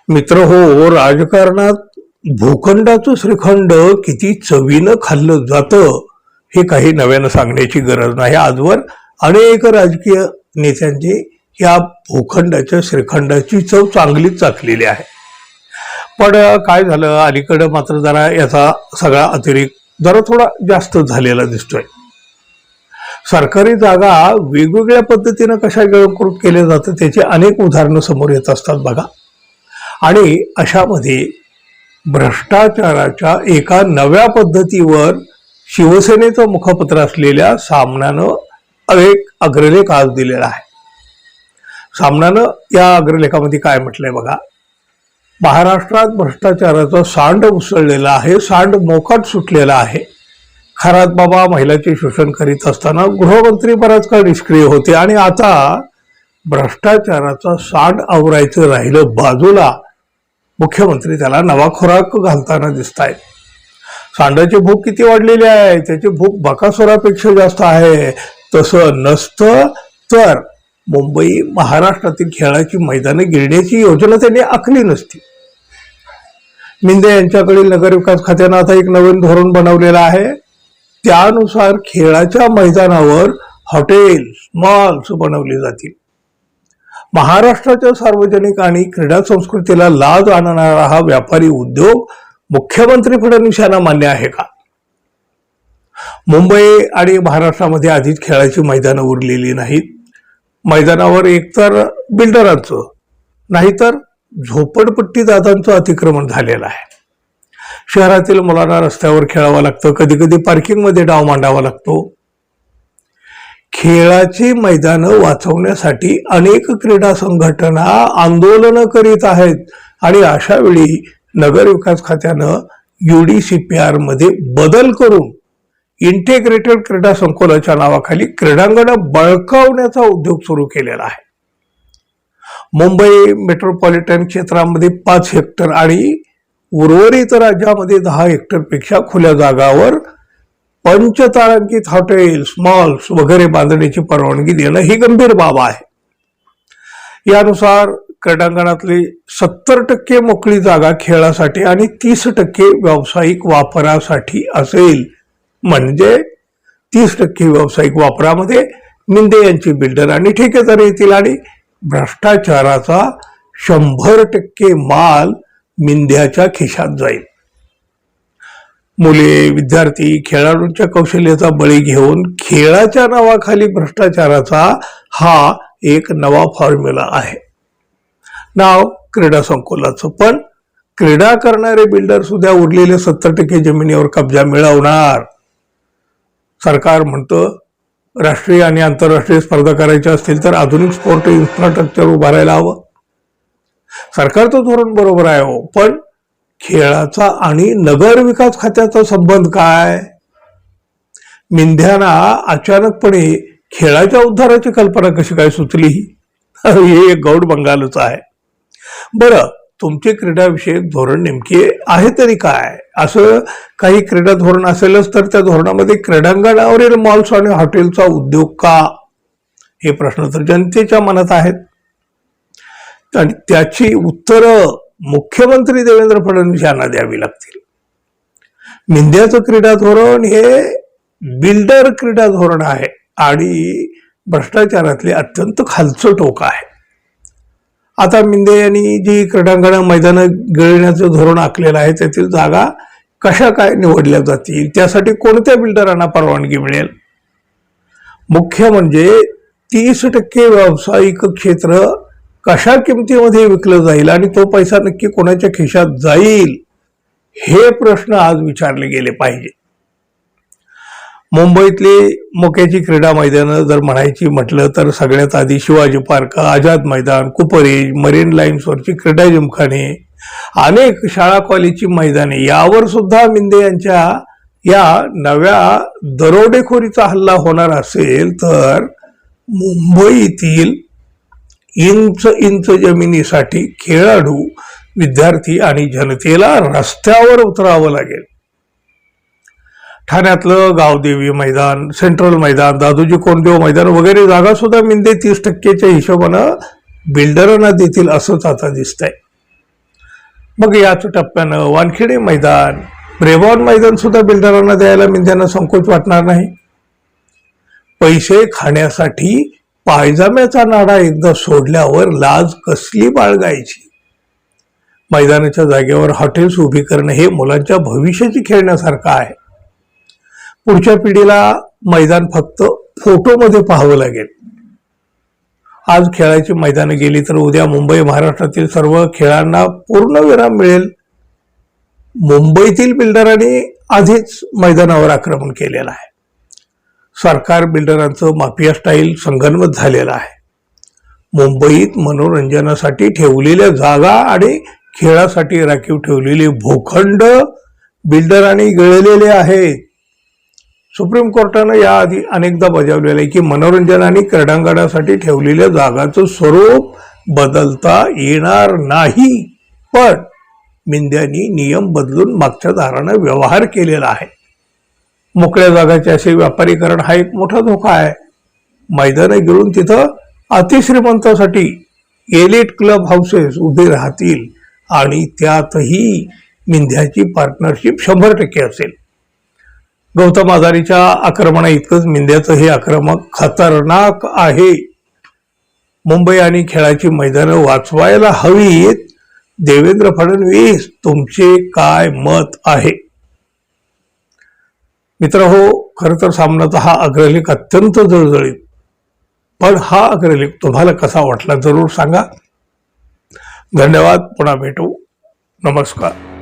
मित्र हो, राजकारणात भूखंडाचं श्रीखंड किती चवीनं खाल्लं जातं हे काही नव्यानं सांगण्याची गरज नाही. आजवर अनेक राजकीय नेत्यांची या भूखंडाच्या श्रीखंडाची चव चांगलीच चाखलेली आहे. पण काय झालं, अलीकडं मात्र जरा याचा सगळा अतिरेक जरा थोडा जास्त झालेला दिसतोय. सरकारी जागा वेगवेगळ्या पद्धतीनं कशा गिळंकृत केल्या जातात त्याची अनेक उदाहरणं समोर येत असतात बघा. आणि अशामध्ये भ्रष्टाचाराच्या एका नव्या पद्धतीवर शिवसेनेचं मुखपत्र असलेल्या सामनानं एक अग्रलेख आज दिलेला आहे. सामनानं या अग्रलेखामध्ये काय म्हटलंय बघा. महाराष्ट्रात भ्रष्टाचाराचा सांड उसळलेला आहे, सांड मोकाट सुटलेला आहे. खरात बाबा महिलांचे शोषण करीत असताना गृहमंत्री बराच काळ निष्क्रिय होते आणि आता भ्रष्टाचाराचा सांड आवरायचं राहिलं बाजूला, मुख्यमंत्री त्याला नवा खुराक घालताना दिसत आहेत. सांडाची भूक किती वाढलेली आहे, त्याची भूक बकासुरापेक्षा जास्त आहे. तसं नसतं तर मुंबई महाराष्ट्रातील खेळाची मैदानं गिळण्याची योजना त्यांनी आखली नसती. मिंदे यांच्याकडील नगरविकास खात्यानं आता एक नवीन धोरण बनवलेलं आहे. त्यानुसार खेळाच्या मैदानावर हॉटेल्स, मॉल्स बनवले जातील. महाराष्ट्राच्या सार्वजनिक आणि क्रीडा संस्कृतीला लाज आणणारा हा व्यापारी उद्योग मुख्यमंत्री फडणवीस यांना मान्य आहे का? मुंबई आणि महाराष्ट्रामध्ये आधीच खेळाची मैदानं उरलेली नाहीत. मैदानावर एकतर बिल्डरांचं नाहीतर झोपडपट्टी दादांचं अतिक्रमण झालेलं आहे. शहरातील मुलांना रस्त्यावर खेळावं लागतं, कधी कधी पार्किंगमध्ये डाव मांडावा लागतो. खेळाची मैदानं वाचवण्यासाठी अनेक क्रीडा संघटना आंदोलनं करीत आहेत आणि अशा वेळी नगरविकास खात्यानं UDCPR मध्ये बदल करून इंटिग्रेटेड क्रीडा संकुलाच्या नावाखाली क्रीडांगणं बळकावण्याचा उद्योग सुरू केलेला आहे. मुंबई मेट्रोपॉलिटन क्षेत्रामध्ये 5 हेक्टर आणि उर्वरित राज्यामध्ये 10 हेक्टरपेक्षा खुल्या जागावर पंचतारांकित हॉटेल्स, मॉल्स वगैरे बांधण्याची परवानगी देणं ही गंभीर बाब आहे. यानुसार क्रीडांगणातली 70% मोकळी जागा खेळासाठी आणि 30% व्यावसायिक वापरासाठी असेल. म्हणजे 30% व्यावसायिक वापरामध्ये मिंदे यांची बिल्डर आणि ठेकेदार येतील आणि भ्रष्टाचाराचा 100% माल मिंद्याच्या खिशात जाईल. मुले, विद्यार्थी खेळाडूंच्या कौशल्याचा बळी घेऊन खेळाच्या नावाखाली भ्रष्टाचाराचा हा एक नवा फॉर्म्युला आहे. नाव क्रीडा संकुलाचं, पण क्रीडा करणारे बिल्डर सुद्धा उरलेले 70% जमिनीवर कब्जा मिळवणार. सरकार म्हणतं राष्ट्रीय आणि आंतरराष्ट्रीय स्पर्धा करायच्या असतील तर आधुनिक स्पोर्ट इन्फ्रास्ट्रक्चर उभारायला हवं. सरकारचं धोरण बरोबर आहे हो, पण खेळाचा आणि नगर विकास खात्याचा संबंध काय? मिंध्यांना अचानकपणे खेळाच्या उद्धाराची कल्पना कशी काय सुचली? हे एक गौड बंगालच आहे. बरं, तुमचे क्रीडाविषयक धोरण नेमके आहे तरी काय? असं काही क्रीडा धोरण असेलच तर त्या धोरणामध्ये क्रीडांगणावरील मॉल्स आणि हॉटेलचा उद्योग का? हे प्रश्न तर जनतेच्या मनात आहेत आणि त्याची उत्तरं मुख्यमंत्री देवेंद्र फडणवीस यांना द्यावी लागतील. मिंद्याचं क्रीडा धोरण हे बिल्डर क्रीडा धोरण आहे आणि भ्रष्टाचारातले अत्यंत खालचं टोक आहे. आता मिंदे यांनी जी क्रीडांगण मैदानं गिळण्याचं धोरण आखलेलं आहे त्यातील जागा कशा काय निवडल्या जातील, त्यासाठी कोणत्या बिल्डरांना परवानगी मिळेल? मुख्य म्हणजे 30% व्यावसायिक क्षेत्र कशा किमतीमध्ये विकलं जाईल आणि तो पैसा नक्की कोणाच्या खिशात जाईल, हे प्रश्न आज विचारले गेले पाहिजे. मुंबईतली मोक्याची क्रीडा मैदानं जर म्हणायची म्हटलं तर सगळ्यात आधी शिवाजी पार्क, आझाद मैदान, कुपरेज, मरीन लाईन्सवरची क्रीडा जिमखाने, अनेक शाळा कॉलेजची मैदाने, यावर सुद्धा मिंदे यांच्या या नव्या दरोडेखोरीचा हल्ला होणार असेल तर मुंबईतील इंच जमिनीसाठी खेळाडू, विद्यार्थी आणि जनतेला रस्त्यावर उतरावं लागेल. ठाण्यातलं गावदेवी मैदान, सेंट्रल मैदान, दादोजी कोंडदेव मैदान वगैरे जागा सुद्धा मिंदे 30%च्या हिशोबानं बिल्डरांना देतील असंच आता दिसतंय. मग याच टप्प्यानं वानखेडे मैदान, ब्रेबॉर्न मैदान सुद्धा बिल्डरांना द्यायला मिंद्यांना संकोच वाटणार नाही. पैसे खाण्यासाठी पायजाम्याचा नाडा एकदा सोडल्यावर लाज कसली बाळगायची. मैदानाच्या जागेवर हॉटेल्स उभी करणं हे मुलांच्या भविष्याची खेळण्यासारखं आहे. पुढच्या पिढीला मैदान फक्त फोटोमध्ये पाहावं लागेल. आज खेळाची मैदानं गेली तर उद्या मुंबई महाराष्ट्रातील सर्व खेळांना पूर्णविराम मिळेल. मुंबईतील बिल्डरांनी आधीच मैदानावर आक्रमण केलेलं आहे. सरकार बिल्डरांचं माफिया स्टाईल संगनमत झालेलं आहे. मुंबईत मनोरंजनासाठी ठेवलेल्या जागा आणि खेळासाठी राखीव ठेवलेले भूखंड बिल्डरांनी गिळलेले आहेत. सुप्रीम कोर्टानं याआधी अनेकदा बजावलेलं आहे की मनोरंजन आणि क्रीडांगणासाठी ठेवलेल्या जागांचं स्वरूप बदलता येणार नाही. पण मिंद्यांनी नियम बदलून मागच्या दारानं व्यवहार केलेला आहे. मोकळ्या जागाचे असे व्यापारीकरण हा एक मोठा धोका आहे. मैदानं गिळून तिथं अतिश्रीमंतासाठी एलिट क्लब हाऊसेस उभे राहतील आणि त्यातही मिंद्याची पार्टनरशिप 100% असेल. गौतम अदानीच्या आक्रमणा इतकंच मिंद्याचं हे आक्रमक खतरनाक आहे. मुंबई आणि खेळाची मैदानं वाचवायला हवीत. देवेंद्र फडणवीस, तुमचे काय मत आहे? मित्रहो, खरं तर सामनाचा हा अग्रलेख अत्यंत जळजळीत, पण हा अग्रलेख तुम्हाला कसा वाटला जरूर सांगा. धन्यवाद. पुन्हा भेटू. नमस्कार.